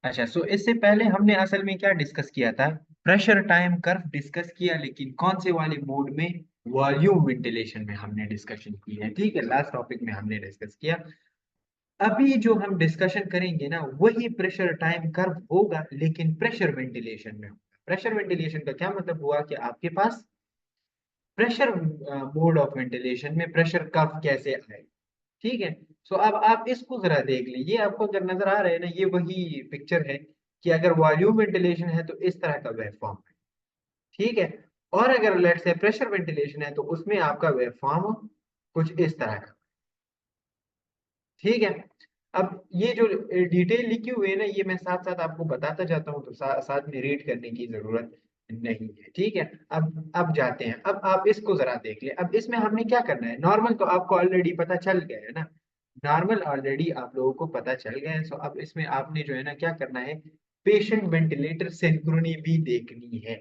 अच्छा, सो इससे पहले हमने असल में क्या डिस्कस किया था? प्रेशर टाइम कर्व डिस्कस किया, लेकिन कौन से वाले मोड में? वॉल्यूम वेंटिलेशन में हमने डिस्कशन की है। ठीक है, लास्ट टॉपिक में हमने डिस्कस किया। अभी जो हम डिस्कशन करेंगे ना, वही प्रेशर टाइम कर्व होगा, लेकिन प्रेशर वेंटिलेशन में होगा। प्रेशर वेंटिलेशन का क्या मतलब हुआ कि आपके पास प्रेशर मोड ऑफ वेंटिलेशन में प्रेशर कर्व कैसे आए। ठीक है। सो अब आप इसको जरा देख लीजिए, आपको अगर नजर आ रहा है ना, ये वही पिक्चर है कि अगर वॉल्यूम वेंटिलेशन है तो इस तरह का वेवफॉर्म है। ठीक है। और अगर लेट से प्रेशर वेंटिलेशन है तो उसमें आपका वेवफॉर्म कुछ इस तरह का। ठीक है। अब ये जो डिटेल लिखी हुई है ना, ये मैं साथ साथ आपको बताता जाता हूँ, तो साथ में रीड करने की जरूरत नहीं है। ठीक है। अब जाते हैं, अब आप इसको जरा देख लें। अब इसमें हमने क्या करना है? नॉर्मल तो आपको ऑलरेडी पता चल गया है ना, नॉर्मल ऑलरेडी आप लोगों को पता चल गया है। सो अब इसमें आपने जो है ना क्या करना है, पेशेंट वेंटिलेटर सिंक्रोनी भी देखनी है।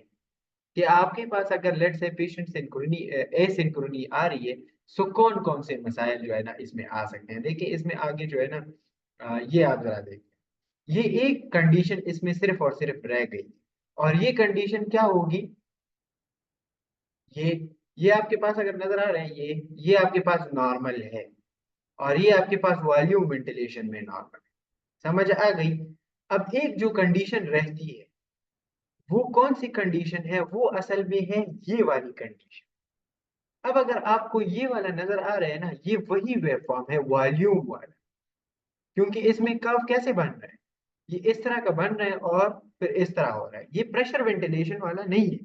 कि आपके पास अगर लेट से पेशेंट सिंक्रोनी एसिंक्रोनी आ रही है, सो कौन कौन से मसाइल जो है ना इसमें आ सकते हैं। देखिए इसमें आगे जो है ना, ये आप जरा देखिए, ये एक कंडीशन इसमें सिर्फ और सिर्फ रह गई। और ये कंडीशन क्या होगी? ये ये आपके पास अगर नजर आ रहा है, ये आपके पास नॉर्मल है, और ये आपके पास वॉल्यूम वेंटिलेशन में नॉर्मल है। समझ आ गई? अब एक जो कंडीशन रहती है, वो कौन सी कंडीशन है? वो असल में है ये वाली कंडीशन। अब अगर आपको ये वाला नजर आ रहा है ना, ये वही वेवफॉर्म है वॉल्यूम वाला। क्योंकि इसमें कर्व कैसे बन रहा है? ये इस तरह का बन रहा है और फिर इस तरह हो रहा है। ये प्रेशर वेंटिलेशन वाला नहीं है।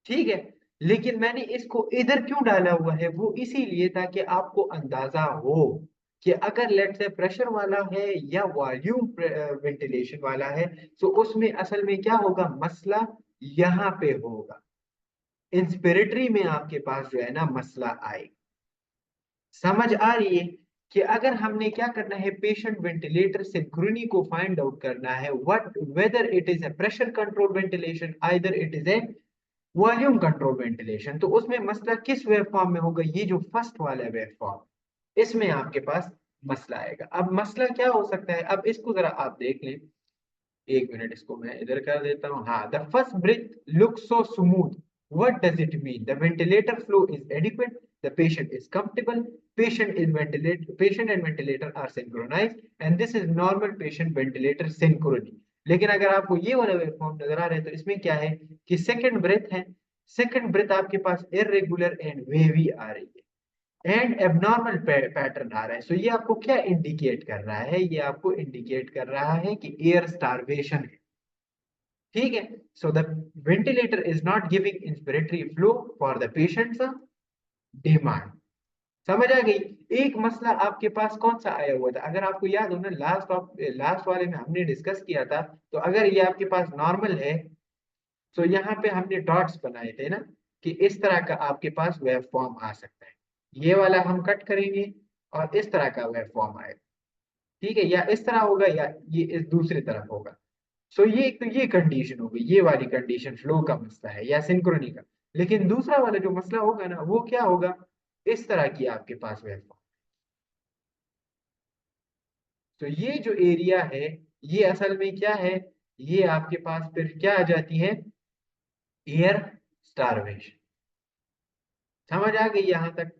ठीक है। लेकिन मैंने इसको इधर क्यों डाला हुआ है? वो इसीलिए ताकि आपको अंदाजा हो कि अगर लेट से प्रेशर वाला है या वॉल्यूम वेंटिलेशन वाला है, तो उसमें असल में क्या होगा? मसला यहाँ पे होगा, इंस्पिरेटरी में आपके पास जो है ना मसला आएगा। समझ आ रही है? कि अगर हमने क्या करना है, पेशेंट वेंटिलेटर सिंक्रोनी को फाइंड आउट करना है, what whether it is A pressure control ventilation, either it is A volume control ventilation, तो उसमें मसला किस वेव फॉर्म में होगा? ये जो फर्स्ट वाला वेव फॉर्म, इसमें आपके पास मसला आएगा। अब मसला क्या हो सकता है? अब इसको जरा आप देख लें। एक मिनट, इसको मैं इधर कर देता हूँ। हाँ, the first breath look so smooth, what does it mean? The ventilator flow is adequate, the patient is comfortable, patient and ventilator are synchronized, and this is normal patient ventilator synchrony. लेकिन अगर आपको ये वाला waveform नजर आ रहा है, तो इसमें क्या है कि सेकंड ब्रेथ है, सेकंड ब्रेथ आपके पास इरेगुलर एंड वेवी आ रही है, एंड एबनॉर्मल पैटर्न आ रहा है। सो ये आपको क्या इंडिकेट कर रहा है? ये आपको इंडिकेट कर रहा है कि एयर स्टारवेशन है। ठीक है। So the ventilator is not giving inspiratory flow for the patients demand. समझ आ गई? एक मसला आपके पास कौन सा आया हुआ था? अगर आपको याद हो ना, लास्ट वाले में हमने डिस्कस किया था। तो अगर ये आपके पास नॉर्मल है, तो यहाँ पे हमने डॉट्स बनाए थे ना, कि इस तरह का आपके पास वेव फॉर्म आ सकता है। ये वाला हम कट करेंगे और इस तरह का वेव फॉर्म आएगा। ठीक है, या इस तरह होगा या ये इस दूसरी तरफ होगा। सो ये तो ये कंडीशन होगी, ये वाली कंडीशन फ्लो का मसला है या सिंक्रोनी का। लेकिन दूसरा वाला जो मसला होगा ना, वो क्या होगा? इस तरह की आपके पास वेवफॉर्म। तो ये जो एरिया है, ये असल में क्या है? ये आपके पास फिर क्या आ जाती है? Air starvation. समझ आ गई यहां तक?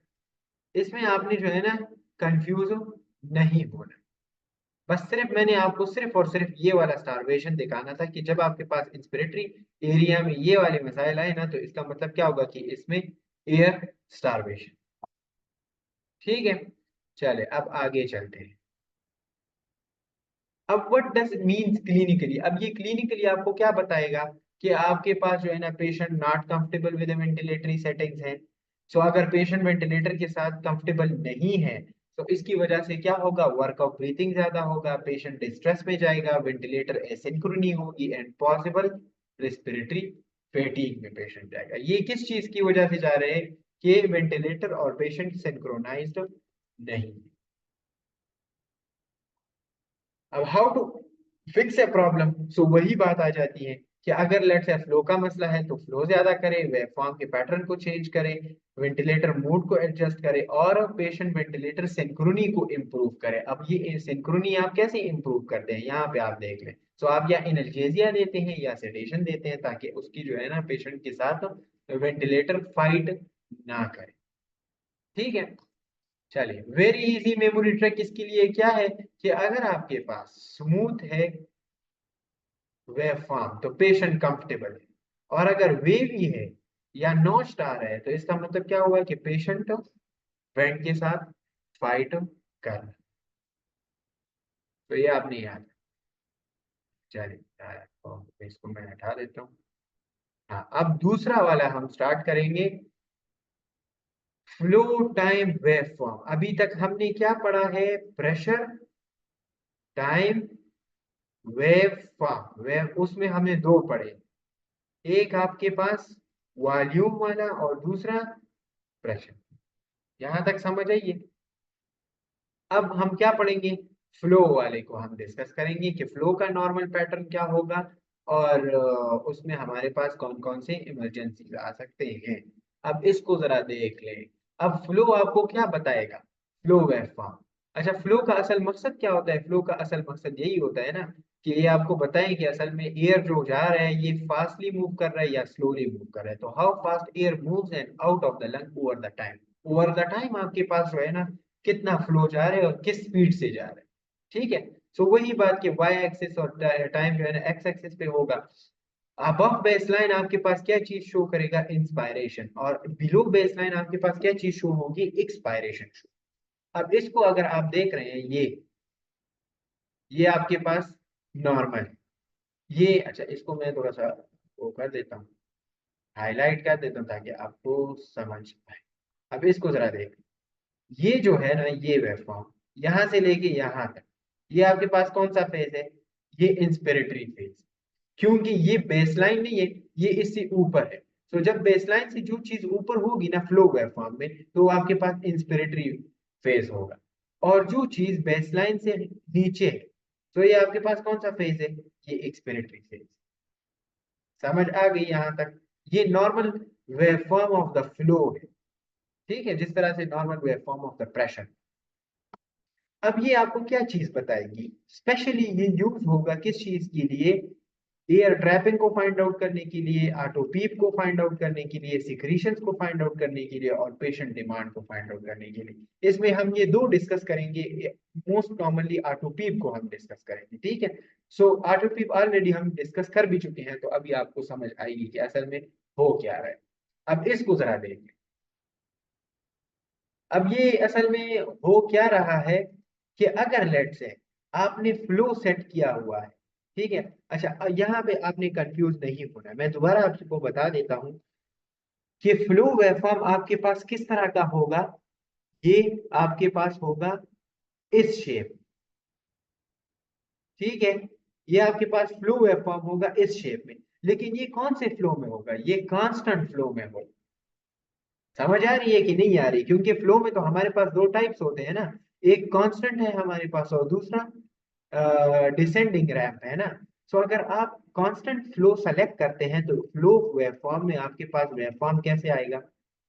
इसमें आपने जो है ना कंफ्यूज नहीं होना। बस सिर्फ मैंने आपको सिर्फ और सिर्फ ये वाला स्टारवेशन दिखाना था कि जब आपके पास इंस्पिरेटरी एरिया में ये वाले मसाइल आए ना, तो इसका मतलब क्या होगा कि इसमें एयर स्टारवेशन। ठीक है। चले अब आगे चलते हैं। अब व्हाट डज मीन्स क्लिनिकली? अब ये क्लिनिकली आपको क्या बताएगा? कि आपके पास जो है ना patient not comfortable with ventilatory settings है। सो अगर पेशेंट वेंटिलेटर के साथ कंफर्टेबल नहीं है, तो इसकी वजह से क्या होगा? वर्क ऑफ ब्रीथिंग ज्यादा होगा, पेशेंट डिस्ट्रेस में जाएगा, वेंटिलेटर एसिंक्रोनी होगी, एंड पॉसिबल रेस्पिरेटरी फेटीग में पेशेंट जाएगा। ये किस चीज की वजह से जा रहे हैं? कि वेंटिलेटर और पेशेंट सिंक्रोनाइज्ड नहीं। अब how to fix a problem? So वही बात आ जाती है कि अगर लेट से फ्लो का मसला है तो फ्लो ज्यादा करे, वेव फॉर्म के पैटर्न को चेंज करे, वेंटिलेटर मोड को एडजस्ट करे, और पेशेंट वेंटिलेटर सिंक्रोनी को इम्प्रूव करे। अब ये सिंक्रोनी आप कैसे इम्प्रूव करते हैं, यहाँ पे आप देख लें। तो आप या एनाल्जेसिया देते हैं या सेडेशन देते हैं, ताकि उसकी जो है ना पेशेंट के साथ वेंटिलेटर फाइट ना करे। ठीक है, चलिए। वेरी इजी मेमोरी ट्रिक इसके लिए क्या है कि अगर आपके पास स्मूथ है वेव फॉर्म तो पेशेंट कंफर्टेबल है, और अगर वेवी है या नॉच आ रहा है तो इसका मतलब क्या हुआ कि पेशेंट वेंट के साथ फाइट कर रहा है। तो ये आपने याद, चलिए तो इसको मैं हटा देता हूँ। हाँ, अब दूसरा वाला हम स्टार्ट करेंगे, फ्लो टाइम वेव फॉर्म। अभी तक हमने क्या पढ़ा है, pressure, time, wave form. Wave उसमें हमने दो पढ़े, एक आपके पास वॉल्यूम वाला और दूसरा प्रेशर। यहां तक समझ आइए। अब हम क्या पढ़ेंगे, फ्लो वाले को हम डिस्कस करेंगे कि फ्लो का नॉर्मल पैटर्न क्या होगा, और उसमें हमारे पास कौन कौन से इमरजेंसी आ सकते हैं। अब इसको जरा देख लें। अब फ्लो आपको क्या बताएगा, फ्लो वेव फॉर्म। अच्छा, फ्लो का असल मकसद क्या होता है, फ्लो का असल मकसद यही होता है ना कि ये आपको बताएं कि असल में एयर जो जा रहा है ये फास्टली मूव कर रहा है या स्लोली मूव कर रहा है। तो how fast air moves and out of the lung over the time. Over the time आपके पास जो है ना कितना फ्लो जा रहा है और किस स्पीड से जा रहा है। ठीक है, सो वही बात कि वाई एक्सिस और टाइम जो है ना एक्स एक्सिस पे होगा। अबव बेसलाइन आपके पास क्या चीज शो करेगा, इंस्पायरेशन, और बिलो बेसलाइन आपके पास क्या चीज शो होगी, एक्सपायरेशन शो। अब इसको अगर आप देख रहे हैं, ये आपके पास नॉर्मल है। ये अच्छा, इसको मैं थोड़ा सा वो कर देता हूँ, हाईलाइट कर देता हूँ ताकि आपको समझ पाए। अब इसको जरा देख, ये जो है ना ये वेवफॉर्म यहां से लेके यहां तक, ये आपके पास कौन सा फेज है, ये इंस्पिरेटरी फेज। क्योंकि ये बेसलाइन नहीं है, ये इससे ऊपर है। तो जब बेसलाइन से जो चीज ऊपर होगी ना फ्लो वेवफॉर्म में, तो आपके पास इंस्पिरेटरी फेज होगा। और जो चीज बेसलाइन से नीचे है, तो ये आपके पास कौन सा फेज है, ये एक्सपिरेटरी फेज। समझ आ गई यहां तक। ये normal waveform of the flow है। ठीक है, जिस तरह से normal waveform of the pressure. अब ये आपको क्या चीज बताएगी, स्पेशली ये यूज होगा किस चीज के लिए, एयर ट्रैपिंग को फाइंड आउट करने के लिए, आटोपीप को फाइंड आउट करने के लिए, सिक्रीशंस को फाइंड आउट करने के लिए, और पेशेंट डिमांड को फाइंड आउट करने के लिए। इसमें हम ये दो डिस्कस करेंगे। मोस्ट कॉमनली आटोपीप को हम डिस्कस करेंगे। ठीक है, सो आटोपीप ऑलरेडी हम डिस्कस कर भी चुके हैं, तो अभी आपको समझ आएगी कि असल में हो क्या रहा है। अब इसको जरा देखिए। अब ये असल में हो क्या रहा है कि अगर लेट से आपने फ्लो सेट किया हुआ है, ठीक है। अच्छा, यहाँ पे आपने कंफ्यूज नहीं होना है, मैं दोबारा आपको बता देता हूँ कि फ्लो वेवफॉर्म आपके पास किस तरह का होगा। ये आपके पास होगा इस शेप, ठीक है। ये आपके पास फ्लो वेवफॉर्म होगा इस शेप में। लेकिन ये कौन से फ्लो में होगा, ये कांस्टेंट फ्लो में होगा। समझ आ रही है कि नहीं आ रही, क्योंकि फ्लो में तो हमारे पास दो टाइप्स होते हैं ना, एक कांस्टेंट है हमारे पास और दूसरा डिसेंडिंग रैंप है ना। सो अगर आप कांस्टेंट फ्लो सेलेक्ट करते हैं तो फ्लो वेवफॉर्म में आपके पास वेवफॉर्म कैसे आएगा,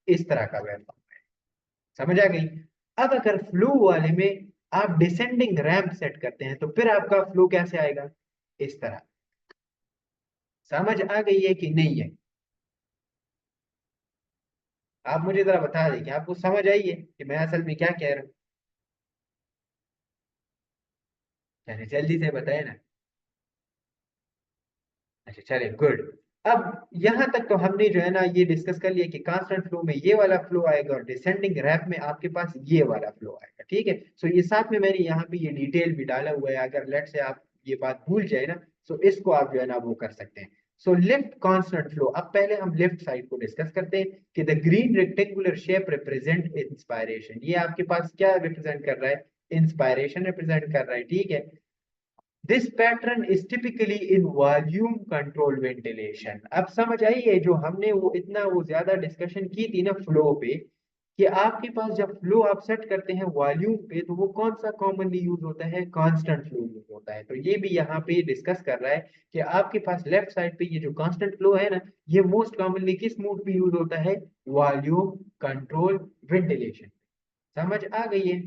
इस तरह का वेवफॉर्म। समझ आ गई। अब अगर फ्लो वाले में आप डिसेंडिंग रैंप सेट करते हैं तो फिर आपका फ्लो कैसे आएगा, इस तरह। समझ आ गई है कि नहीं है, आप मुझे जरा बता दें कि आपको समझ आई है कि मैं असल में क्या कह रहा हूँ। चलिए जल्दी से बताए ना। अच्छा चलिए गुड। अब यहां तक तो हमने जो है ना ये डिस्कस कर लिया कि कांस्टेंट फ्लो में ये वाला फ्लो आएगा और डिसेंडिंग रैप में आपके पास ये वाला फ्लो आएगा। ठीक है, सो ये साथ में मैंने यहाँ पे ये डिटेल भी डाला हुआ है, अगर लेट से आप ये बात भूल जाए ना, सो इसको आप जो है ना वो कर सकते हैं। सो लिफ्ट कांस्टेंट फ्लो, अब पहले हम लिफ्ट साइड को डिस्कस करते हैं कि the green rectangular shape represent inspiration. ये आपके पास क्या रिप्रेजेंट कर रहा है, इंस्पायरेशन रिप्रेजेंट कर रहा है। ठीक है, this pattern is typically in volume control ventilation. अब समझ आई है जो हमने वो इतना वो ज्यादा डिस्कशन की थी ना फ्लो पे, कि आपके पास जब फ्लो आप सेट करते हैं वॉल्यूम पे तो वो कौन सा कॉमनली यूज होता है, कांस्टेंट फ्लो यूज होता है। तो ये भी यहाँ पे डिस्कस कर रहा है कि आपके पास लेफ्ट साइड पे ये जो कांस्टेंट फ्लो है ना, ये मोस्ट कॉमनली किस मोड पे यूज होता है, वॉल्यूम कंट्रोल वेंटिलेशन। समझ आ गई है।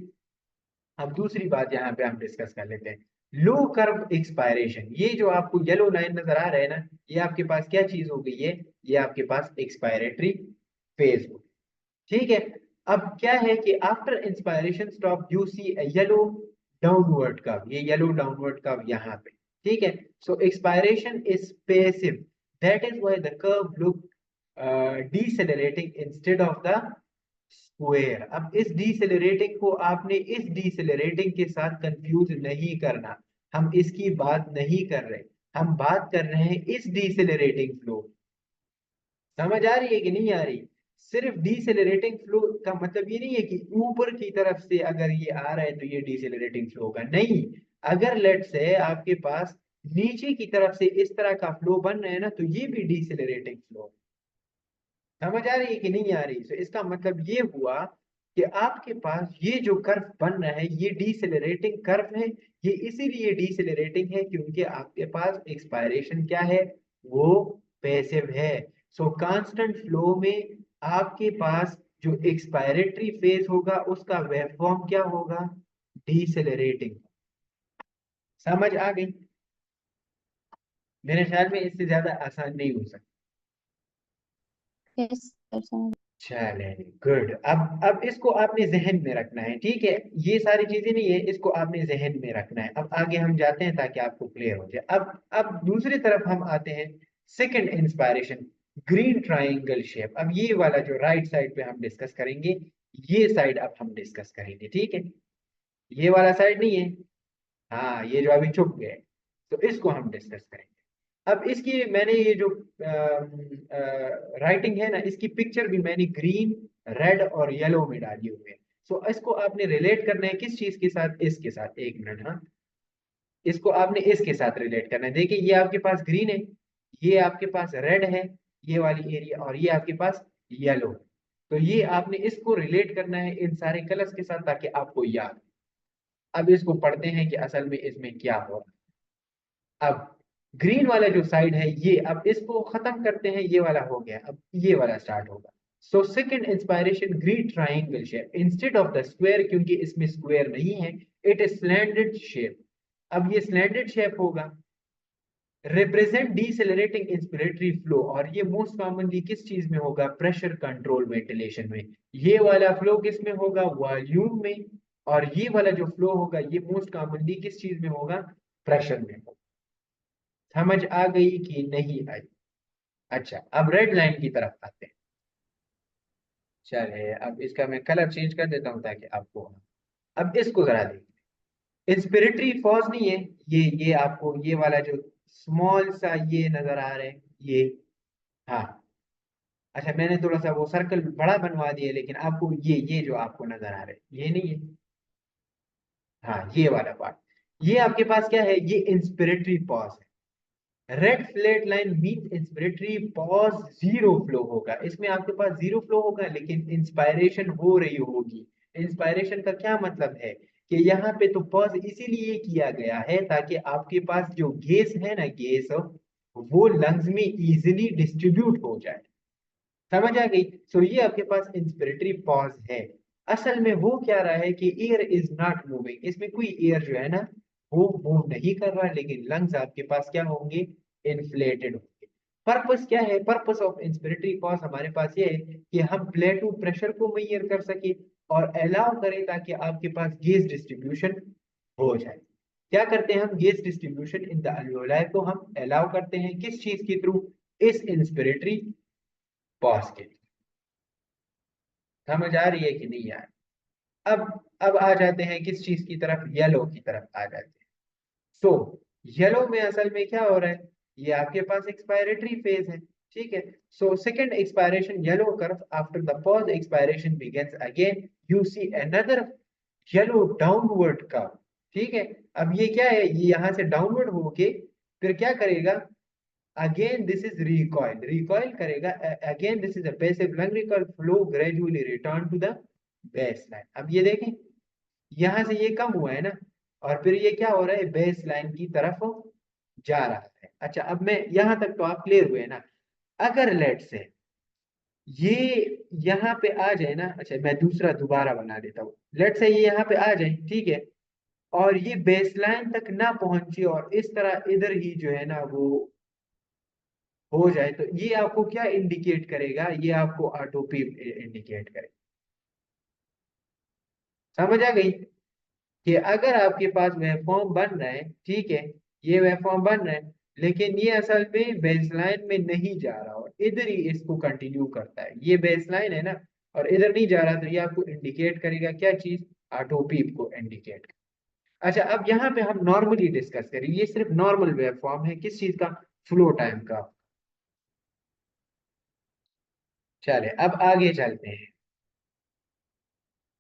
अब दूसरी बात यहाँ पे हम डिस्कस कर लेते हैं, लो कर्व एक्सपायरेशन। ये जो आपको येलो लाइन नजर आ रहा है ना, ये आपके पास क्या चीज हो गई है, ये आपके पास एक्सपायरेटरी फेज हो, ठीक है। अब क्या है कि after inspiration stop you see yellow downward curve, ये येलो डाउनवर्ड कर्व यहाँ पे, ठीक है। So expiration is passive, that is why the curve look decelerating instead of the square. अब इस डिसेलरेटिंग को आपने इस डिसेलरेटिंग के साथ कंफ्यूज नहीं करना, हम इसकी बात नहीं कर रहे, हम बात कर रहे हैं इस डिसेलरेटिंग फ्लो। समझ आ रही है कि नहीं आ रही। सिर्फ डिसेलरेटिंग फ्लो का मतलब ये नहीं है कि ऊपर की तरफ से अगर ये आ रहा है तो ये डिसेलरेटिंग फ्लो होगा, नहीं। अगर लेट्स से आपके पास नीचे की तरफ से इस तरह का फ्लो बन रहा है ना, तो ये भी डिसेलरेटिंग फ्लो। समझ आ रही है कि नहीं आ रही। तो इसका मतलब ये हुआ कि आपके पास ये जो कर्व बन रहा है ये डिसेलरेटिंग कर्व है। ये इसीलिए डिसेलरेटिंग है क्योंकि आपके पास एक्सपायरेशन क्या है, वो पैसिव है। सो कांस्टेंट फ्लो में आपके पास जो एक्सपायरेटरी फेज होगा उसका वेवफॉर्म क्या होगा, डिसेलरेटिंग। समझ आ गई। मेरे ख्याल में इससे ज्यादा आसान नहीं हो सकता। यस सर समझ। चले गुड। अब इसको आपने जहन में रखना है, ठीक है। ये सारी चीजें नहीं है, इसको आपने जहन में रखना है। अब आगे हम जाते हैं ताकि आपको क्लियर हो जाए। अब दूसरी तरफ हम आते हैं, second inspiration, green triangle shape. अब ये वाला जो राइट साइड पे हम डिस्कस करेंगे, ये साइड अब हम डिस्कस करेंगे, ठीक है। ये वाला साइड नहीं है, हाँ ये जो अभी छुप गए, तो इसको हम डिस्कस करेंगे। अब इसकी मैंने ये जो राइटिंग है ना, इसकी पिक्चर भी मैंने ग्रीन रेड और येलो में डाली हुई है। सो इसको आपने रिलेट करना है किस चीज के साथ, इसके साथ, एक मिनट, हाँ। इसको आपने इसके साथ रिलेट करना है। देखिए ये आपके पास ग्रीन है, ये आपके पास रेड है, ये वाली एरिया, और ये आपके पास येलो। तो ये आपने इसको रिलेट करना है इन सारे कलर्स के साथ ताकि आपको याद। अब इसको पढ़ते हैं कि असल में इसमें क्या हो रहा है। अब ग्रीन वाला जो साइड है ये, अब इसको खत्म करते हैं, ये वाला हो गया, अब ये वाला स्टार्ट होगा। So second inspiration, green triangle shape instead of the square, क्योंकि इसमें स्क्वायर नहीं है, इट इज स्लैंडेड शेप। अब ये स्लैंडेड शेप होगा, रिप्रेजेंट डीसेलरेटिंग इंस्पिरेटरी फ्लो, और ये मोस्ट कॉमनली किस चीज में होगा, प्रेशर कंट्रोल वेंटिलेशन में। ये वाला फ्लो किस में होगा, वॉल्यूम में। और ये वाला जो फ्लो होगा ये मोस्ट कॉमनली किस चीज में होगा, प्रेशर में होगा। समझ आ गई कि नहीं आई। अच्छा अब रेड लाइन की तरफ आते हैं। चलिए अब इसका मैं कलर चेंज कर देता हूं ताकि आपको, अब इसको जरा देखिए, इंस्पिरेटरी फॉज नहीं है, ये आपको ये वाला जो स्मॉल सा ये नजर आ रहा है, ये, हाँ। अच्छा मैंने थोड़ा सा वो सर्कल बड़ा बनवा दिया, लेकिन आपको ये जो आपको नजर आ रहा है ये नहीं है, हाँ ये वाला पार्ट। ये आपके पास क्या है, ये इंस्पिरेटरी पॉज है। Red flat line mean inspiratory pause, zero flow होगा इसमें, आपके पास जीरो फ्लो होगा लेकिन इंस्पायरेशन हो रही होगी। इंस्पायरेशन का क्या मतलब है कि यहाँ पे तो पॉज इसीलिए किया गया है ताकि आपके पास जो गैस है ना, गैस वो लंग्स में इजीली डिस्ट्रीब्यूट हो जाए। समझ आ गई। सो ये आपके पास इंस्पिरेटरी पॉज है। असल में वो क्या रहा है कि एयर इज नॉट मूविंग, इसमें कोई एयर जो है ना वो मूव नहीं कर रहा, लेकिन लंग्स आपके पास क्या होंगे, इन्फ्लेटेड होंगे। पर्पस क्या है, पर्पस ऑफ इंस्पिरेटरी पॉज हमारे पास ये है कि हम प्लेटो प्रेशर को मेजर कर सके और अलाउ करें ताकि आपके पास गैस डिस्ट्रीब्यूशन हो जाए। क्या करते हैं हम, gas distribution in the alveoli को हम अलाउ करते हैं किस चीज के थ्रू, इस इंस्पिरेटरी पॉज के। समझ आ रही है कि नहीं यार। अब आ जाते हैं किस चीज की तरफ, येलो की तरफ आ जाते हैं। सो येलो में असल में क्या हो रहा है, ये आपके पास एक्सपायरेटरी फेज है, ठीक है। So second expiration yellow curve, after the pause expiration begins again, you see another yellow downward curve, ठीक है। अब ये क्या है, ये यहां से डाउनवर्ड होके फिर क्या करेगा, again this is recoil, recoil करेगा, again this is a passive lung recoil, flow gradually return to the base line. अब ये देखें यहां से ये कम हुआ है ना, और फिर ये क्या हो रहा है, बेस लाइन की तरफ जा रहा है। अच्छा अब मैं यहां तक तो आप क्लियर हुए ना। अगर लेट से ये यहाँ पे आ जाए ना, अच्छा मैं दूसरा दोबारा बना देता हूँ, लेट से ये यहाँ पे आ जाए, ठीक है, और ये बेसलाइन तक ना पहुंचे और इस तरह इधर ही जो है ना वो हो जाए, तो ये आपको क्या इंडिकेट करेगा, ये आपको आटोपी इंडिकेट करेगा। समझ आ गई कि अगर आपके पास वेवफॉर्म बन रहा है, ठीक है, ये वेवफॉर्म बन रहा है, लेकिन ये असल में बेसलाइन में नहीं जा रहा और इधर ही इसको कंटिन्यू करता है, ये बेसलाइन है ना और इधर नहीं जा रहा, तो ये आपको इंडिकेट करेगा क्या चीज, आटोपीप को इंडिकेट। अच्छा अब यहाँ पे हम नॉर्मली डिस्कस करें, ये सिर्फ नॉर्मल वेवफॉर्म है किस चीज का, फ्लो टाइम का। चले अब आगे चलते हैं।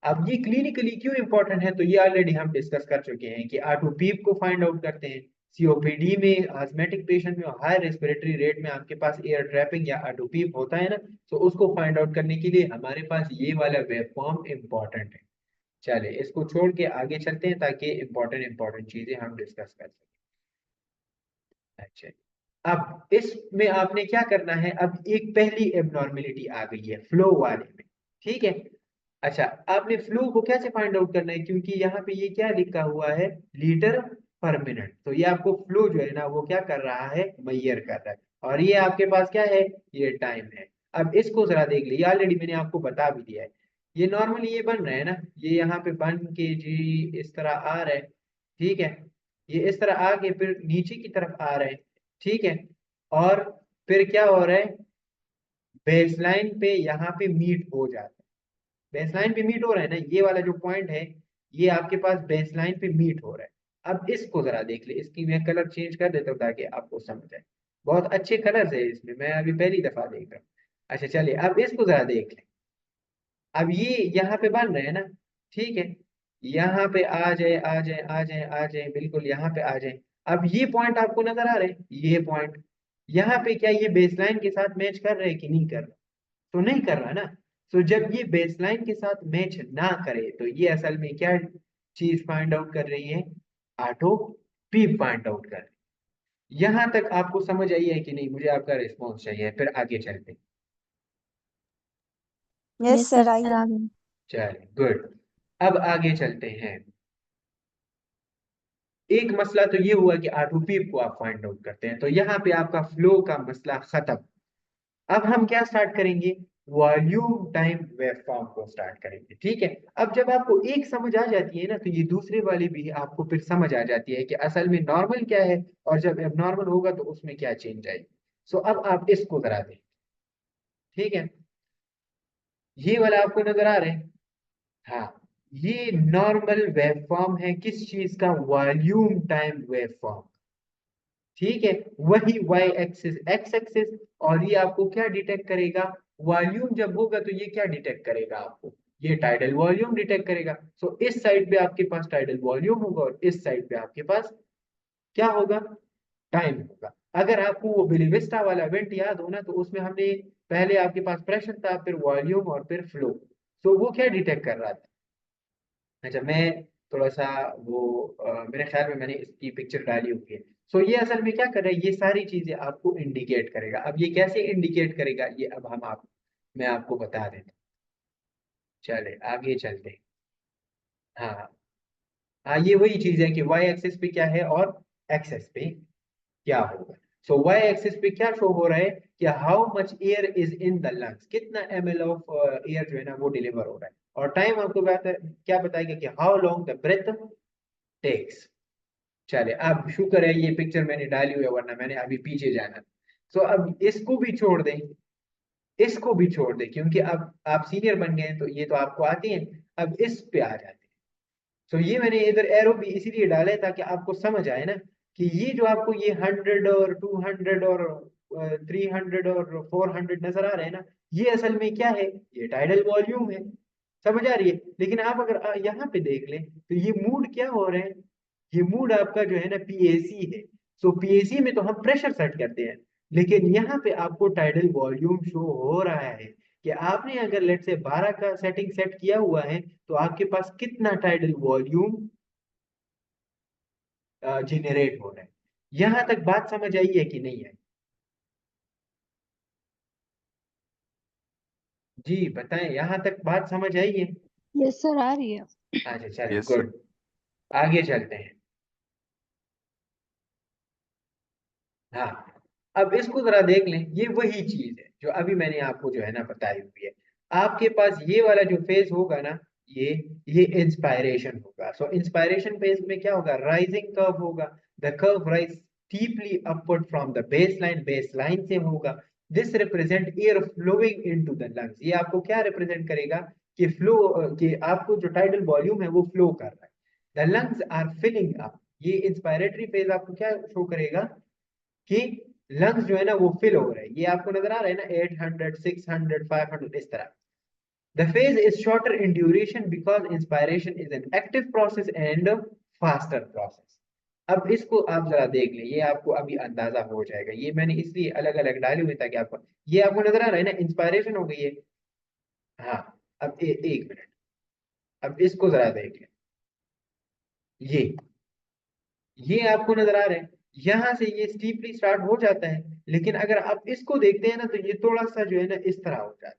अब ये क्लिनिकली क्यों इंपॉर्टेंट है, तो ये ऑलरेडी हम डिस्कस कर चुके हैं कि आटोपीप को फाइंड आउट करते हैं। सीओपीडी में आस्थमेटिक पेशेंट में हाई रेस्पिरेटरी रेट में आपके पास एयर ट्रैपिंग या आटोपीप होता है ना, तो उसको फाइंड आउट करने के लिए हमारे पास ये वाला वेवफॉर्म इंपॉर्टेंट है। चले इसको छोड़ के आगे चलते हैं ताकि इंपॉर्टेंट इंपॉर्टेंट चीजें हम डिस्कस कर सकें। अच्छा अब इसमें आपने क्या करना है, अब एक पहली एबनॉर्मेलिटी आ गई है फ्लो वाले में, ठीक है। अच्छा आपने फ्लो को कैसे फाइंड आउट करना है, क्योंकि यहाँ पे ये क्या लिखा हुआ है, लीटर पर मिनट, तो ये आपको फ्लो जो है ना वो क्या कर रहा है, मैयर कर रहा है, और ये आपके पास क्या है, ये टाइम है। अब इसको जरा देख लीजिए, ऑलरेडी मैंने आपको बता भी दिया है। ये नॉर्मली ये बन रहा है ना, ये यहाँ पे बन के जी इस तरह आ रहा है, ठीक है, ये इस तरह आके फिर नीचे की तरफ आ रहा है, ठीक है, और फिर क्या हो रहा है, बेसलाइन पे यहाँ पे मीट हो जाता है, बेसलाइन पे मीट हो रहा है ना, ये वाला जो पॉइंट है ये आपके पास बेसलाइन पे मीट हो रहा है। अब इसको जरा देख ले, इसकी मैं कलर चेंज कर देता हूँ ताकि आपको समझ आए, बहुत अच्छे कलर्स है इसमें, मैं अभी पहली दफा देख रहा हूँ। अच्छा चलिए अब इसको जरा देख ले, अब ये यहाँ पे बन रहे हैं ना, ठीक है, यहाँ पे आ जाए आ जाए आ जाए आ जाए, बिल्कुल यहाँ पे आ जाए। अब ये पॉइंट आपको नजर आ रहे हैं, ये पॉइंट यहाँ पे क्या ये बेसलाइन के साथ मैच कर रहे हैं कि नहीं कर रहे, तो नहीं कर रहा ना। तो जब ये बेसलाइन के साथ मैच ना करे तो ये असल में क्या चीज फाइंड आउट कर रही है, ऑटो पीप फाइंड आउट कर रही है। यहां तक आपको समझ आई है कि नहीं, मुझे आपका रिस्पॉन्स चाहिए, फिर आगे चलते हैं। यस सर आ गई। चलिए गुड, अब आगे चलते हैं। एक मसला तो ये हुआ कि ऑटो पीप को आप फाइंड आउट करते हैं, तो यहाँ पे आपका फ्लो का मसला खत्म। अब हम क्या स्टार्ट करेंगे, वॉल्यूम टाइम वेवफॉर्म को स्टार्ट करेंगे, ठीक है। अब जब आपको एक समझ आ जाती है ना, तो ये दूसरे वाली भी आपको फिर समझ आ जाती है कि असल में नॉर्मल क्या है और जब एबनॉर्मल होगा तो उसमें क्या चेंज आएगी। सो अब आप इसको करा दें, ठीक है, ये वाला आपको नजर आ रहा है, हाँ, ये नॉर्मल वेवफॉर्म है किस चीज का, वॉल्यूम टाइम वेवफॉर्म, ठीक है। वही वाई एक्सिस एक्स एक्सिस, और ये आपको क्या डिटेक्ट करेगा, वॉल्यूम जब होगा तो ये क्या डिटेक्ट करेगा आपको, ये टाइडल वॉल्यूम डिटेक्ट करेगा। सो इस साइड पे आपके पास टाइडल वॉल्यूम होगा और इस साइड पे आपके पास क्या होगा, टाइम होगा। अगर आपको वो बिलीविस्टा वाला इवेंट याद हो ना, तो उसमें हमने पहले आपके पास प्रेशर था, फिर वॉल्यूम और फिर फ्लो, तो वो क्या डिटेक्ट कर रहा था। अच्छा मैं थोड़ा सा वो मेरे ख्याल में मैंने इसकी पिक्चर डाली हुई है। सो ये असल में क्या कर रहा है, ये सारी चीजें आपको इंडिकेट करेगा। अब ये कैसे इंडिकेट करेगा, ये अब हम आप मैं आपको बता देता हूँ। चले आगे चलते हैं। हाँ हाँ, ये वही चीज है कि वाई एक्सिस पे क्या है और एक्सेस पे क्या होगा। सो वाई एक्सिस पे क्या शो हो रहा है कि how much air is in the lungs, कितना ml ऑफ एयर जो है ना वो डिलीवर हो रहा है, और टाइम आपको बात है क्या बताएगा कि how long the breath takes. चले अब शुक्र है ये पिक्चर मैंने डाली हुई है, वरना मैंने अभी पीछे जाना। सो अब इसको भी छोड़ दें, इसको भी छोड़ दें, क्योंकि अब आप सीनियर बन गए हैं तो ये तो आपको आती है। अब इस पे आ जाते हैं। तो ये मैंने इधर एरो भी इसीलिए डाला है ताकि आपको समझ आए ना कि ये जो आपको ये 100 और 200 और 300 और 400 नजर आ रहे हैं ना, ये असल में क्या है, ये टाइडल वॉल्यूम है। समझ आ रही है। लेकिन आप अगर यहाँ पे देख लें तो ये मूड क्या हो रहे हैं, ये मूड आपका जो है ना पीएसी है। सो पीएसी में तो हम प्रेशर सेट करते हैं, लेकिन यहाँ पे आपको टाइडल वॉल्यूम शो हो रहा है कि आपने अगर लेट से 12 का सेटिंग सेट किया हुआ है तो आपके पास कितना टाइडल वॉल्यूम जनरेट हो रहा है। यहाँ तक बात समझ आई है कि नहीं आई? जी बताएं, यहाँ तक बात समझ आई है? यस सर, आ रही है। अच्छा चलें, यस सर। गुड। आगे चलते हैं। हाँ, अब इसको जरा देख लें, ये वही चीज है जो अभी मैंने आपको जो है ना बताई हुई है। आपके पास ये वाला जो फेज होगा ना, ये ये इंस्पायरेशन होगा। सो इंस्पायरेशन फेज में क्या होगा? राइजिंग कर्व होगा। The curve rise steeply upward from the base line से होगा। This represent air flowing into the lungs. ये आपको क्या रिप्रेजेंट करेगा कि फ्लो, कि आपको जो टाइडल वॉल्यूम है वो फ्लो कर रहा है। The lungs are filling up. ये इंस्पायरेटरी फेज आपको क्या शो करेगा कि लंग्स जो है ना वो फिल हो रहे हैं। ये आपको नजर आ रहा है ना, 800 600 500 इस तरह। The phase is shorter in duration because inspiration is an active process and faster process. अब इसको आप जरा देख लें, ये आपको अभी अंदाजा हो जाएगा। ये मैंने इसलिए अलग अलग डाले हुए ताकि आपको, ये आपको नजर आ रहा है ना, इंस्पायरेशन हो गई है। हाँ, अब एक मिनट, अब इसको जरा देख लें। ये आपको नजर आ रहा है, यहां से ये स्टीपली स्टार्ट हो जाता है, लेकिन अगर आप इसको देखते हैं ना तो ये थोड़ा सा जो है ना इस तरह हो जाता है।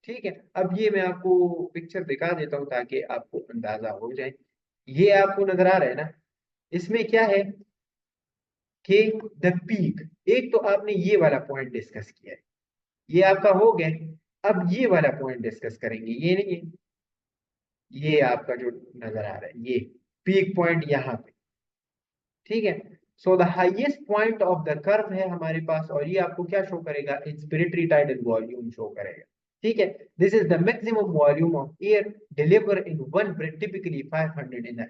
ठीक है, अब ये मैं आपको पिक्चर दिखा देता हूँ ताकि आपको अंदाजा हो जाए। ये आपको नजर आ रहा है ना, इसमें क्या है कि द पीक, एक तो आपने ये वाला पॉइंट डिस्कस किया है, ये आपका हो गया। अब ये वाला पॉइंट डिस्कस करेंगे, ये नहीं है, ये आपका जो नजर आ रहा है ये पीक पॉइंट यहाँ पे। ठीक है, so the highest point of the curve है हमारे पास, और ये आपको क्या शो करेगा? इंस्पिरेटरी टाइडल वॉल्यूम शो करेगा। ठीक है, this is the maximum volume of air deliver in one breath, typically 500 in the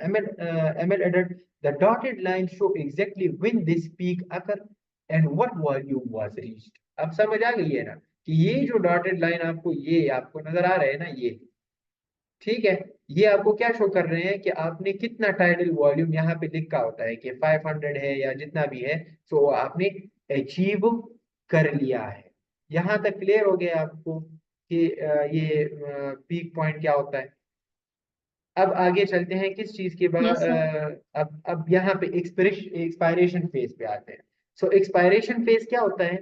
ml adult. The dotted line show exactly when this peak occur and what volume was reached. अब समझ आ गई है ना कि ये जो डॉटेड लाइन आपको, ये आपको नजर आ रहा है ना ये, ठीक है, ये आपको क्या शो कर रहे हैं कि आपने कितना टाइडल वॉल्यूम, यहाँ पे लिखा होता है कि 500 है या जितना भी है, तो आपने अचीव कर लिया है। यहाँ तक क्लियर हो गया आपको कि ये पीक पॉइंट क्या होता है। अब आगे चलते हैं किस चीज के बाद, यस सर। अब यहाँ पे एक्सपायरेशन फेज पे आते हैं। सो एक्सपायरेशन फेज क्या होता है,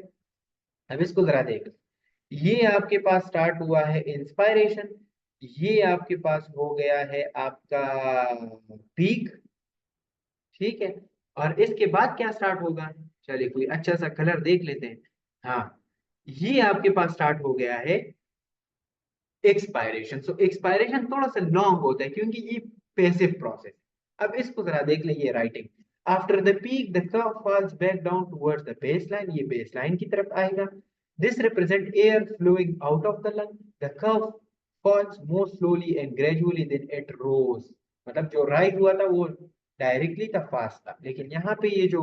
अब इसको जरा देख। ये आपके पास स्टार्ट हुआ है इंस्पायरेशन, ये आपके पास हो गया है आपका पीक। ठीक है, और इसके बाद क्या स्टार्ट होगा? चलिए कोई अच्छा सा कलर देख लेते हैं। हाँ, ये आपके पास स्टार्ट हो गया है एक्सपायरेशन। सो एक्सपायरेशन थोड़ा सा लॉन्ग होता है क्योंकि ये पैसिव प्रोसेस। अब इसको जरा देख लीजिए writing. After the peak the curve falls back down towards the baseline, ये बेसलाइन की तरफ आएगा। This represent air flowing out of the lung. The curve falls more slowly and gradually than it rose. मतलब जो rise हुआ था वो directly था, फास्ट था, लेकिन यहाँ पे ये जो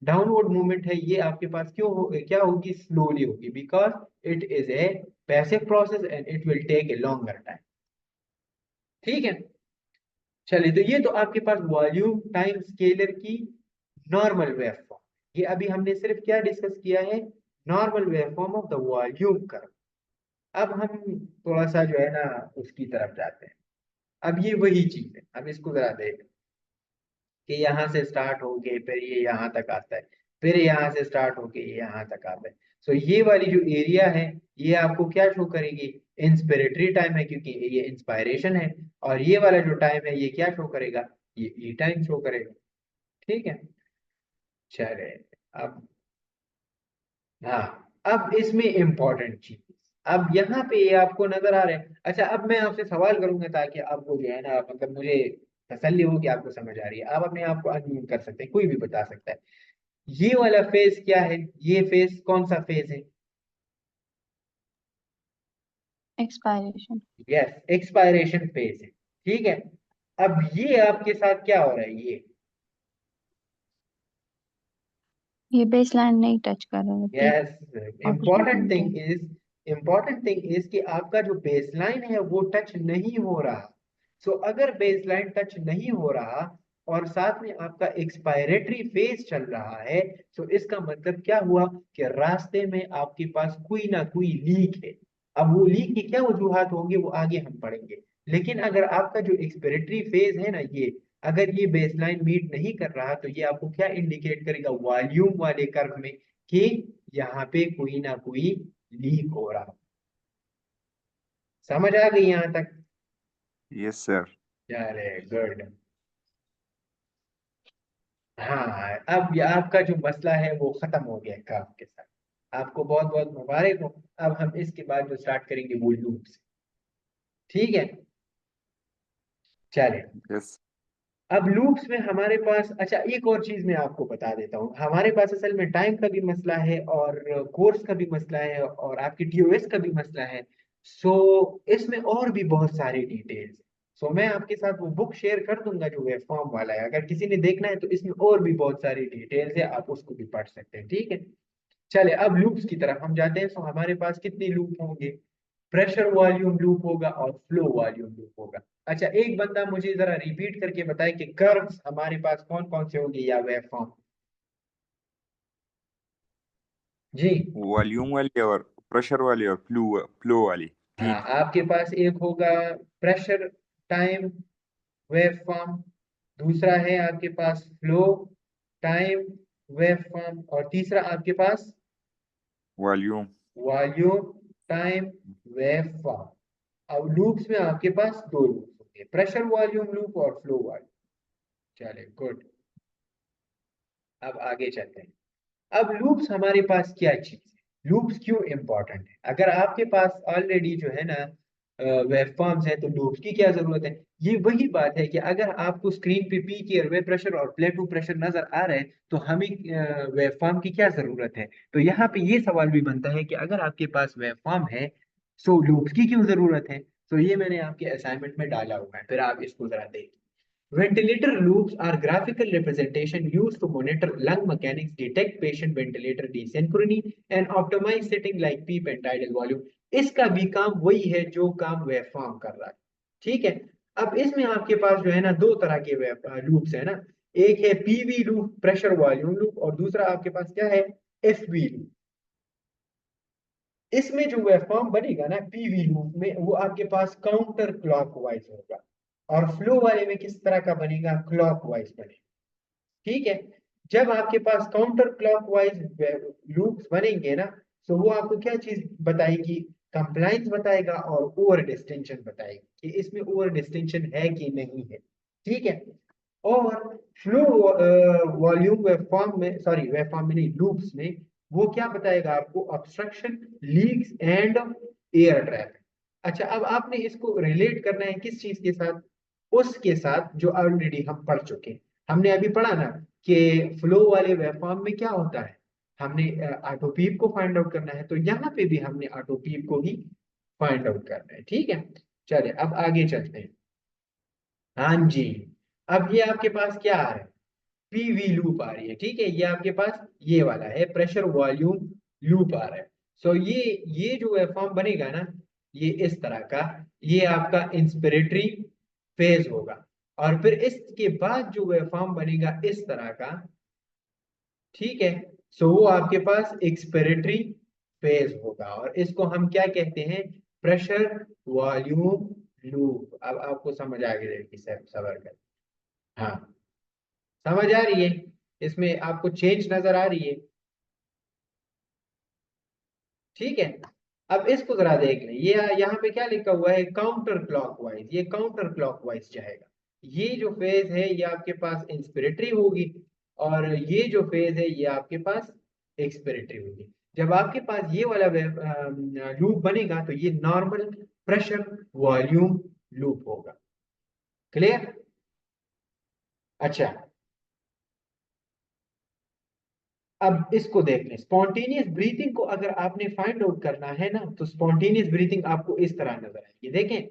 डाउनवर्ड मूवमेंट है ये आपके पास क्यों हो, क्या होगी? स्लोली होगी, because it is a passive process and it will take a longer time. ठीक है, चलिए, तो ये तो आपके पास वॉल्यूम टाइम स्केलर की नॉर्मल वेव फॉर्म। ये अभी हमने सिर्फ क्या डिस्कस किया है? Normal wave form of the volume curve. अब हम थोड़ा सा जो है ना उसकी तरफ जाते हैं। अब ये वही चीज है, अब इसको जरा देख कि यहाँ से स्टार्ट होके फिर ये यहाँ तक आता है, फिर यहाँ से स्टार्ट होके ये यहाँ तक आता है। सो ये वाली जो एरिया है ये आपको क्या शो करेगी? इंस्पिरेटरी टाइम है क्योंकि ये इंस्पायरेशन है, और ये वाला जो टाइम है ये क्या शो करेगा? ये ई टाइम शो करेगा। ठीक है, चले, अब हाँ, अब इसमें इंपॉर्टेंट चीज, अब यहाँ पे ये आपको नजर आ रहा है। अच्छा, अब मैं आपसे सवाल करूंगा ताकि आपको जो है ना, मतलब मुझे तसल्ली हो कि आपको समझ आ रही है। आप अपने आप को अनम्यूट कर सकते हैं, कोई भी बता सकता है। ये वाला फेज क्या है? ये फेज कौन सा फेज है? एक्सपायरेशन। यस, एक्सपायरेशन फेज है। ठीक है, अब ये आपके साथ क्या हो रहा है? ये बेस लाइन नहीं टच कर रहे, पीक यस, और कुछ भी पॉइंट है। इम्पॉर्टेंट थिंग इज कि आपका जो बेसलाइन है वो टच नहीं हो रहा। सो अगर बेसलाइन टच नहीं हो रहा और साथ में आपका एक्सपायरेटरी फेज चल रहा है, तो इसका मतलब क्या हुआ कि रास्ते में आपके पास कोई ना कोई लीक है। अब वो लीक की क्या वजूहात होंगे वो आगे हम पढ़ेंगे। लेकिन अगर आपका जो एक्सपायरेटरी फेज है ना, ये अगर ये बेसलाइन मीट नहीं कर रहा, तो ये आपको क्या इंडिकेट करेगा वॉल्यूम वाले कर्व में, कि यहाँ पे कोई ना कोई लीक हो रहा। समझ आ गई यहाँ तक? Yes sir. अरे गुड। हाँ, अब ये आपका जो मसला है वो खत्म हो गया कर्व के साथ। आपको बहुत बहुत मुबारक हो। अब हम इसके बाद जो स्टार्ट करेंगे वो लूप से। ठीक है, चलिए। यस। अब लूप्स में हमारे पास, अच्छा एक और चीज मैं आपको बता देता हूँ, हमारे पास असल में टाइम का भी मसला है और कोर्स का भी मसला है और आपकी टीओएस का भी मसला है। सो इसमें और भी बहुत सारे डिटेल्स। सो मैं आपके साथ वो बुक शेयर कर दूंगा जो वेब फॉर्म वाला है, अगर किसी ने देखना है तो इसमें और भी बहुत सारी डिटेल्स है, आप उसको भी पढ़ सकते हैं। ठीक है, चले अब लूप्स की तरफ हम जाते हैं। सो हमारे पास कितने लूप होंगे? प्रेशर वॉल्यूम लूप होगा और फ्लो वॉल्यूम लूप होगा। अच्छा एक बंदा मुझे जरा रिपीट करके बताए कि कर्व्स हमारे पास कौन कौन से होंगे या वेव फॉर्म। जी। वॉल्यूम वाली और प्रेशर वाली और फ्लो फ्लो वाली। हाँ, ठीक। आपके पास एक होगा प्रेशर टाइम वेव फॉर्म, दूसरा है आपके पास फ्लो टाइम वेव फॉर्म, और तीसरा आपके पास volume. Volume time wave form. अब लूप्स में आपके पास दो लूप्स होंगे, प्रेशर वॉल्यूम लूप और फ्लो वॉल्यूम। चले गुड, अब आगे चलते हैं। अब लूप्स हमारे पास क्या चीज है, लूप्स क्यों इंपॉर्टेंट है? अगर आपके पास ऑलरेडी जो है ना वेव फॉर्म्स है तो लूप्स की क्या जरूरत है? ये वही बात है कि अगर आपको स्क्रीन पे पीक एयरवे प्रेशर और प्लेटो प्रेशर नजर आ रहे हैं तो हमें वेव फॉर्म की क्या जरूरत है? तो यहाँ पे ये सवाल भी बनता है कि अगर आपके पास वेव फॉर्म है सो लूप्स की क्यों जरूरत है? तो ये मैंने आपके असाइनमेंट में डाला हुआ है, फिर आप इसको जरा देखिए। Ventilator loops are graphical representation used to monitor lung mechanics, detect patient ventilator desynchrony, and optimize setting like PEEP and tidal volume. इसका भी काम वही है जो काम वेवफॉर्म कर रहा है। ठीक है, अब इसमें आपके पास जो है ना दो तरह के लूप्स है ना, एक है PV loop pressure volume loop, और दूसरा आपके पास क्या है, एफवी लूप। इसमें जो वेवफॉर्म बनेगा ना पीवी लूप में, वो आपके पास काउंटर क्लॉकवाइज होगा, और फ्लो वाले में किस तरह का बनेगा, क्लॉकवाइज बनेगा। ठीक है, जब आपके पास काउंटर क्लॉकवाइज लूप्स बनेंगे ना, तो वो आपको क्या चीज बताएगी, कंप्लाइंस बताएगा और ओवर डिस्टिंक्शन बताएगी कि इसमें ओवर डिस्टिंक्शन है कि नहीं है। ठीक है, और फ्लो वॉल्यूम वेवफॉर्म में, सॉरी वेवफॉर्म में नहीं, लूप्स में वो क्या बताएगा आपको, obstruction leaks and air traffic. अच्छा अब आपने इसको रिलेट करना है किस चीज के साथ, उसके साथ जो ऑलरेडी हम पढ़ चुके हैं। हमने अभी पढ़ा ना कि फ्लो वाले वेवफॉर्म में क्या होता है, हमने ऑटोपीप को फाइंड आउट करना है, तो यहाँ पे भी हमने ऑटोपीप को ही फाइंड आउट करना है। ठीक है, चलिए अब आगे चलते हैं। हाँ जी, अब ये आपके पास क्या आ रहा है, पीवी लूप आ रही है। ठीक है, ये आपके पास ये वाला है प्रेशर वॉल्यूम लूप आ रहा है। सो ये जो वेवफॉर्म बनेगा ना, ये इस तरह का, ये आपका इंस्पिरेटरी फेज होगा, और फिर इसके बाद जो वेवफॉर्म बनेगा इस तरह का। ठीक है, सो वो आपके पास एक्सपिरेटरी फेज होगा, और इसको हम क्या कहते हैं, प्रेशर वॉल्यूम लूप। अब आपको समझ आ गई सर, सबर कर। हाँ, समझ आ रही है? इसमें आपको चेंज नजर आ रही है? ठीक है, अब इसको जरा देख लें, ये यहाँ पे क्या लिखा हुआ है, काउंटर क्लॉकवाइज, ये काउंटर क्लॉकवाइज जाएगा। ये जो फेज है ये आपके पास इंस्पिरेटरी होगी, और ये जो फेज है ये आपके पास एक्सपिरेटरी होगी। जब आपके पास ये वाला लूप बनेगा तो ये नॉर्मल प्रेशर वॉल्यूम लूप होगा। क्लियर? अच्छा, अब इसको देख लें, स्पॉन्टेनियस ब्रीथिंग को अगर आपने फाइंड आउट करना है ना, तो स्पॉन्टेनियस ब्रीथिंग आपको इस तरह नजर आएगी। देखें,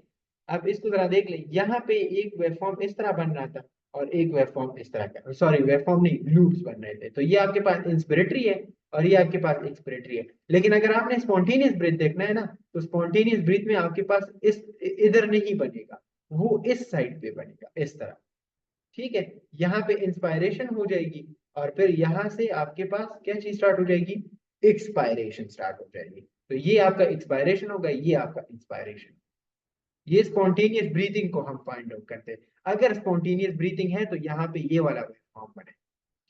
अब इसको जरा देख लें, यहाँ पे एक वेवफॉर्म इस तरह बन रहा था और एक वेवफॉर्म इस तरह का, सॉरी वेवफॉर्म नहीं, लूप्स बन रहे थे। तो ये आपके पास इंस्पिरेटरी है और ये आपके पास एक्सपिरेटरी है। लेकिन अगर आपने स्पॉन्टेनियस ब्रीथ देखना है ना, तो स्पॉन्टेनियस ब्रीथ में आपके पास इस इधर नहीं बनेगा, वो इस साइड पे बनेगा, इस तरह। ठीक है, यहाँ पे इंस्पायरेशन हो जाएगी और फिर यहाँ से आपके पास क्या चीज स्टार्ट हो जाएगी, एक्सपायरेशन स्टार्ट हो जाएगी। तो ये आपका एक्सपायरेशन होगा, ये आपका इंस्पायरेशन। ये स्पॉन्टेनियस ब्रीथिंग को हम फाइंड आउट करते हैं। अगर स्पॉन्टेनियस ब्रीथिंग है तो यहाँ पे ये वाला फॉर्म बने।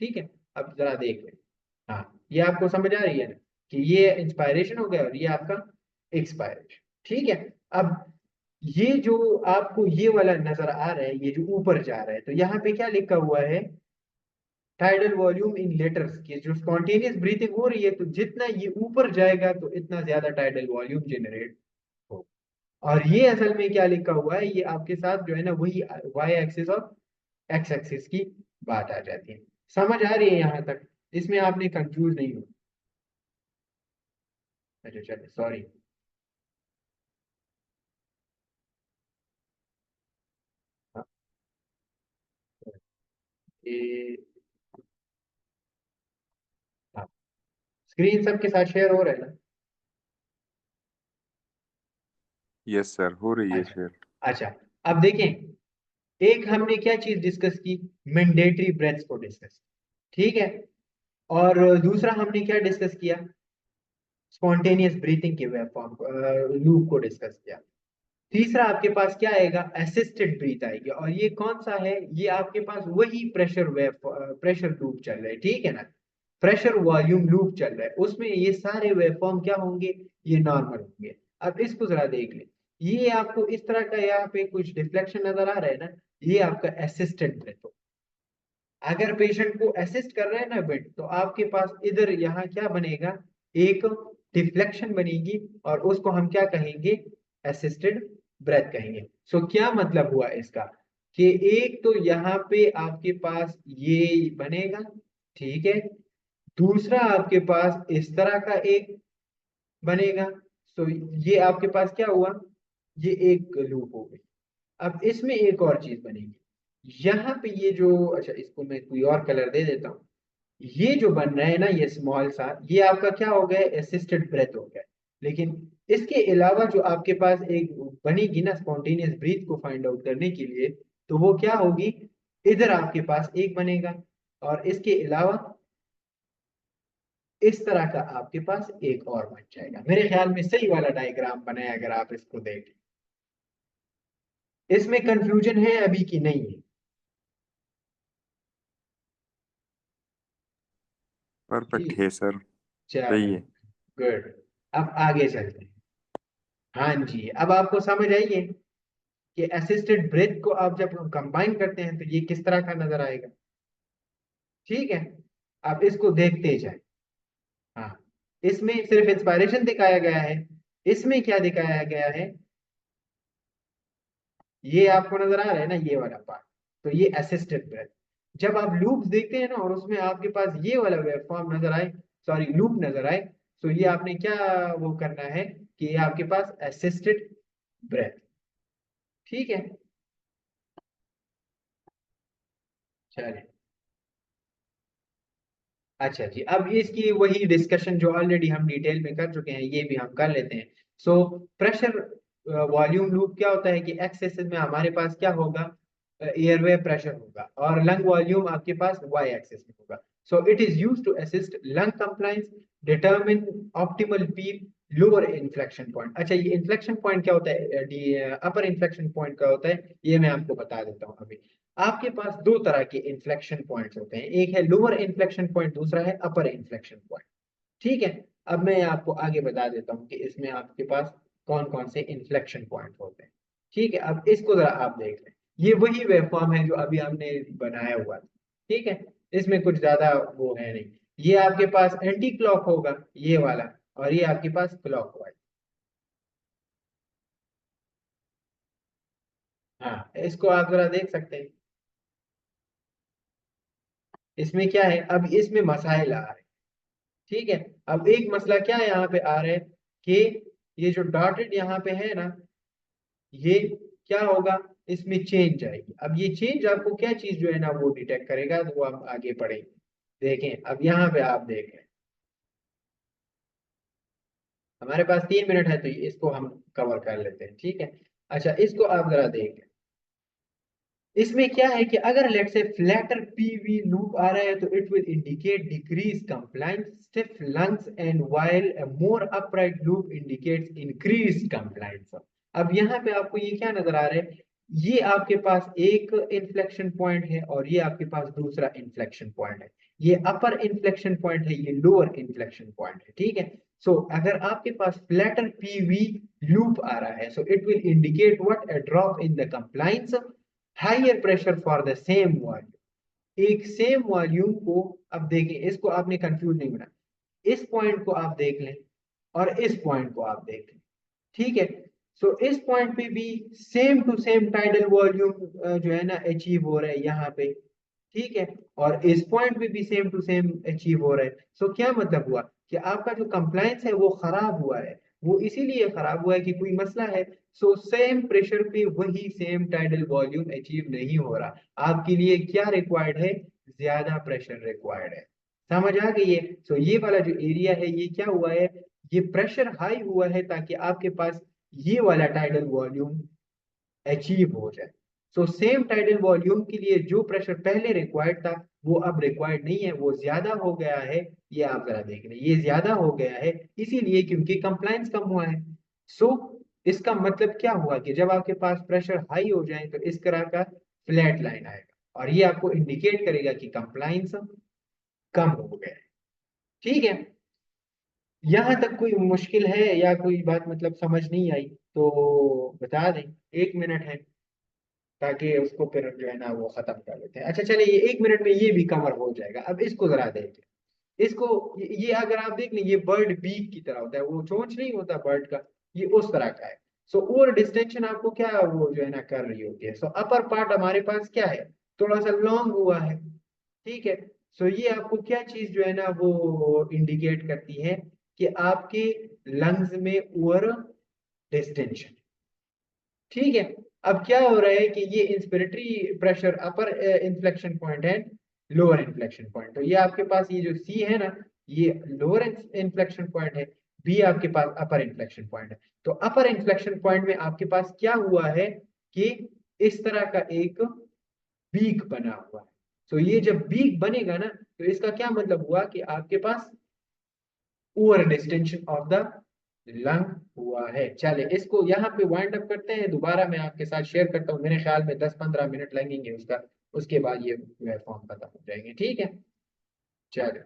ठीक है, अब जरा देख लें। हाँ, ये आपको समझ आ रही है ना कि ये इंस्पायरेशन हो गया और ये आपका एक्सपायरेशन। ठीक है, अब ये जो आपको ये वाला नजर आ रहा है, ये जो ऊपर जा रहा है, तो यहाँ पे क्या लिखा हुआ है, टाइडल वॉल्यूम इन लीटर्स की। जो स्पॉन्टेनियस ब्रीथिंग हो रही है तो जितना ये ऊपर जाएगा तो इतना ज्यादा टाइडल वॉल्यूम जनरेट हो। और ये असल में क्या लिखा हुआ है, ये आपके साथ जो है ना वही वाई एक्सिस और एक्स एक्सिस की बात आ जाती है। समझ आ रही है यहाँ तक? इसमें आपने कंफ्यूज नहीं हो? अच्छा चलिए, सॉरी। ये हाँ, स्क्रीन सबके साथ शेयर हो रहा है ना? यस सर, हो रही है अच्छा शेयर। अच्छा, अब देखें, एक हमने क्या चीज डिस्कस की, मैंडेटरी ब्रेथ्स को डिस्कस। ठीक है, और दूसरा हमने क्या डिस्कस किया, स्पॉन्टेनियस ब्रीथिंग के वेव फॉर्म लूप को डिस्कस किया। तीसरा आपके पास क्या आएगा, असिस्टेड ब्रीथ आएगी। और ये कौन सा है, ये आपके पास वही प्रेशर लूप चल रहा है। ठीक है ना, प्रेशर वॉल्यूम लूप चल रहा है, उसमें ये सारे वेव फॉर्म क्या होंगे, ये नॉर्मल होंगे। अब इसको जरा देख ले, ये आपको इस तरह का यहाँ पे कुछ डिफ्लेक्शन नजर आ रहा है ना, ये आपका असिस्टेड ब्रेथ हो। अगर पेशेंट को असिस्ट कर रहे हैं ना बेड, तो आपके पास इधर यहाँ क्या बनेगा, एक डिफ्लेक्शन बनेगी और उसको हम क्या कहेंगे, असिस्टेड ब्रेथ कहेंगे। सो क्या मतलब हुआ इसका, कि एक तो यहाँ पे आपके पास ये बनेगा, ठीक है, दूसरा आपके पास इस तरह का एक बनेगा। सो ये आपके पास क्या हुआ, ये एक लूप हो गई। अब इसमें एक और चीज बनेगी, यहाँ पे ये जो, अच्छा इसको मैं कोई और कलर दे देता हूँ, ये जो बन रहा है ना ये स्मॉल सा, ये आपका क्या हो गया, असिस्टेड ब्रेथ हो गया। लेकिन इसके अलावा जो आपके पास एक बनेगी ना स्पॉन्टेनियस ब्रीथ को फाइंड आउट करने के लिए, तो वो क्या होगी, इधर आपके पास एक बनेगा और इसके अलावा इस तरह का आपके पास एक और बन जाएगा। मेरे ख्याल में सही वाला डायग्राम बना है, अगर आप इसको देखें। इसमें कंफ्यूजन है अभी की नहीं है? परफेक्ट ठीक, है सर। चलो, सही है। गुड। अब आगे चलते हैं। हाँ जी, अब आपको समझ आई है कि असिस्टेड ब्रेथ को आप जब कंबाइन करते हैं तो ये किस तरह का नजर आएगा। ठीक है, अब इसको देखते जाए। हाँ, इसमें सिर्फ इंस्पायरेशन दिखाया गया है, इसमें क्या दिखाया गया है, ये आपको नजर आ रहा है ना ये वाला पार्ट, तो ये असिस्टेड ब्रेथ। जब आप लूप देखते हैं ना और उसमें आपके पास ये वाला वेव फॉर्म नजर आए, सॉरी लूप नजर आए, तो ये आपने क्या वो करना है कि ये आपके पास असिस्टेड ब्रेथ। ठीक है, चलिए। अच्छा जी, अब इसकी वही डिस्कशन जो ऑलरेडी हम डिटेल में कर चुके हैं, ये भी हम कर लेते हैं। सो प्रेशर वॉल्यूम लूप क्या होता है कि एक्स एक्सिस में हमारे पास क्या होगा, एयरवे प्रेशर होगा, और लंग वॉल्यूम आपके पास वाई एक्सिस में होगा। So it is used to assist lung compliance, determine optimal peak, lower inflection point. अच्छा, ये इन्फ्लेक्शन पॉइंट क्या होता है, अपर इन्फ्लेक्शन पॉइंट क्या होता है, ये मैं आपको बता देता हूँ अभी। आपके पास दो तरह के इन्फ्लेक्शन पॉइंट्स होते हैं, एक है लोअर इन्फ्लेक्शन पॉइंट, दूसरा है अपर इन्फ्लेक्शन पॉइंट। ठीक है, अब मैं आपको आगे बता देता हूँ कि इसमें आपके पास कौन कौन से इन्फ्लेक्शन पॉइंट होते हैं। ठीक है, अब इसको जरा आप देख लें, ये वही वेवफॉर्म है जो अभी हमने बनाया हुआ था। ठीक है, इसमें कुछ ज्यादा वो है नहीं। ये आपके पास एंटी क्लॉक होगा, ये वाला, और ये आपके पास क्लॉक वाइज। हाँ, इसको आप जरा देख सकते हैं। इसमें क्या है, अब इसमें मसाइल आ रहे हैं। ठीक है, अब एक मसला क्या है यहाँ पे आ रहा है कि ये जो डॉटेड यहाँ पे है ना, ये क्या होगा, इसमें चेंज आएगी। अब ये चेंज आपको क्या चीज जो है ना वो डिटेक्ट करेगा, तो वो हम आगे पढ़ेंगे। देखें, अब यहाँ पे आप देखें, हमारे पास 3 मिनट है तो इसको हम कवर कर लेते हैं। ठीक है, अच्छा इसको आप जरा देखें, इसमें क्या है कि अगर लेट से फ्लैटर पीवी लूप आ रहा है तो it will indicate decrease compliance stiff lungs and while a more upright loop indicates increase compliance. अब यहाँ पे आपको ये क्या नजर आ रहा है, ये आपके पास एक इन्फ्लेक्शन पॉइंट है और ये आपके पास दूसरा इन्फ्लेक्शन पॉइंट है। ये अपर इन्फ्लेक्शन पॉइंट है, ये लोअर इन्फ्लेक्शन पॉइंट है, ठीक है। सो अगर आपके पास फ्लैटर पीवी लूप आ रहा है, so it will indicate what, a drop in the compliance, higher pressure for the same volume. एक सेम वॉल्यूम को, अब देखें इसको आपने कंफ्यूज नहीं बना, इस पॉइंट को आप देख लें और इस पॉइंट को आप देख लें, ठीक है। सो इस पॉइंट पे भी same to same tidal volume जो है ना अचीव हो रहा है यहाँ पे, ठीक है। और इस पॉइंट पे भी सेम टू सेम अचीव हो रहा है। सो क्या मतलब हुआ कि आपका जो कंप्लायंस है वो खराब हुआ है। वो इसीलिए खराब हुआ है कि कोई मसला है। सो सेम प्रेशर पे वही सेम टाइडल वॉल्यूम अचीव नहीं हो रहा। आपके लिए क्या रिक्वायर्ड है, ज्यादा प्रेशर रिक्वायर्ड है। समझ आ गई है। सो ये वाला जो एरिया है ये क्या हुआ है, ये प्रेशर हाई हुआ है ताकि आपके पास ये वाला टाइडल वॉल्यूम अचीव हो जाए। सो सेम टाइडल वॉल्यूम के लिए जो प्रेशर पहले रिक्वायर्ड था वो अब रिक्वायर्ड नहीं है, वो ज्यादा हो गया है। ये आप जरा देख लें, ये ज्यादा हो गया है इसीलिए क्योंकि कंप्लायंस कम हुआ है। सो इसका मतलब क्या हुआ कि जब आपके पास प्रेशर हाई हो जाए तो इस तरह का फ्लैट लाइन आएगा और ये आपको इंडिकेट करेगा कि कंप्लायंस कम हो गया है, ठीक है। यहाँ तक कोई मुश्किल है या कोई बात मतलब समझ नहीं आई तो बता दें, 1 मिनट है ताकि उसको फिर जो है ना वो खत्म कर लेते हैं। अच्छा चलिए, ये 1 मिनट में ये भी कवर हो जाएगा। अब इसको जरा देखें, इसको, ये अगर आप देख लें, ये बर्ड बीक की तरह होता है, वो चोंच नहीं होता बर्ड का, ये उस तरह का है। सो ओवर डिस्टेंशन आपको क्या वो जो है ना कर रही होती है। सो अपर पार्ट हमारे पास क्या है, थोड़ा सा लॉन्ग हुआ है, ठीक है। सो ये आपको क्या चीज जो है ना वो इंडिकेट करती है कि आपके लंग्स में ओवर डिस्टेंशन, ठीक है। अब क्या हो रहा है कि ये इंस्पिरेटरी प्रेशर अपर इन्फ्लेक्शन पॉइंट है, लोअर इन्फ्लेक्शन पॉइंट, तो ये आपके पास ये जो सी है ना, ये लोअर इन्फ्लेक्शन पॉइंट है, बी आपके पास अपर इन्फ्लेक्शन पॉइंट है। तो अपर इन्फ्लेक्शन पॉइंट में आपके पास क्या हुआ है कि इस तरह का एक बीक बना हुआ है। तो ये जब बीक बनेगा ना तो इसका क्या मतलब हुआ कि आपके पास over distension of the lung हुआ है। चले इसको यहाँ पे वाइंड अप करते हैं, दोबारा मैं आपके साथ शेयर करता हूँ, मेरे ख्याल में 10-15 मिनट लगेंगे उसका, उसके बाद ये फॉर्म खत्म हो जाएंगे, ठीक है। चलो।